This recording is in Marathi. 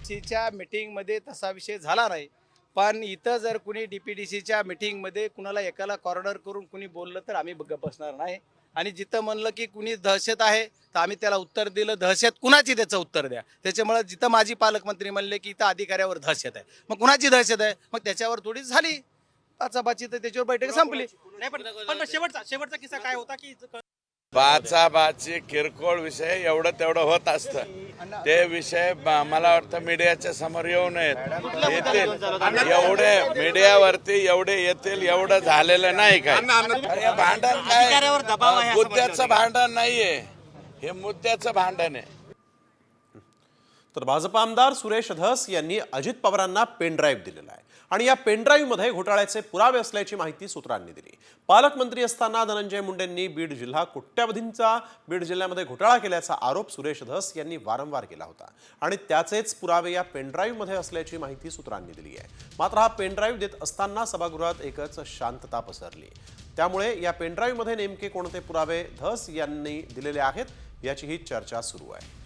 च्या मीटिंगमध्ये तसा विषय झाला नाही, पण इथं जर कुणी DPDCच्या मीटिंगमध्ये कुणाला एकाला कॉर्नर करून कुणी बोललं तर आम्ही गप्प बसणार नाही. आणि जिथं म्हणलं की कुणी दहशत आहे तर आम्ही त्याला उत्तर दिलं, दहशत कुणाची त्याचं उत्तर द्या. त्याच्यामुळे जिथं माजी पालकमंत्री म्हणले की इथं अधिकाऱ्यावर दहशत आहे, मग कुणाची दहशत आहे, मग त्याच्यावर थोडी झाली बाचाबाची, तर त्याच्यावर बैठक संपली. नाही पण शेवटचा किस्सा काय होता की बाचाबाची किरकोळ विषय एवढं तेवढं होत असतं. ते विषय मला वाटतं मीडियाच्या समोर येऊ नयेत. येतील एवढे मीडियावरती एवढे येतील एवढं झालेलं नाही काय. अरे भांडण काय, मुद्द्याचं भांडण नाहीये, हे मुद्द्याचं भांडण आहे. तर भाजप आमदार सुरेश धस यांनी अजित पवारांना पेनड्राईव्ह दिलेला आहे आणि या पेनड्राईव्हमध्ये घोटाळ्याचे पुरावे असल्याची माहिती सूत्रांनी दिली. पालकमंत्री असताना धनंजय मुंडेंनी बीड जिल्हा कोट्यावधींचा बीड जिल्ह्यामध्ये घोटाळा केल्याचा आरोप सुरेश धस यांनी वारंवार केला होता आणि त्याचेच पुरावे या पेनड्राईव्हमध्ये असल्याची माहिती सूत्रांनी दिली आहे. मात्र हा पेनड्राईव्ह देत असताना सभागृहात एकच शांतता पसरली. त्यामुळे या पेनड्राईव्हमध्ये नेमके कोणते पुरावे धस यांनी दिलेले आहेत याची ही चर्चा सुरू आहे.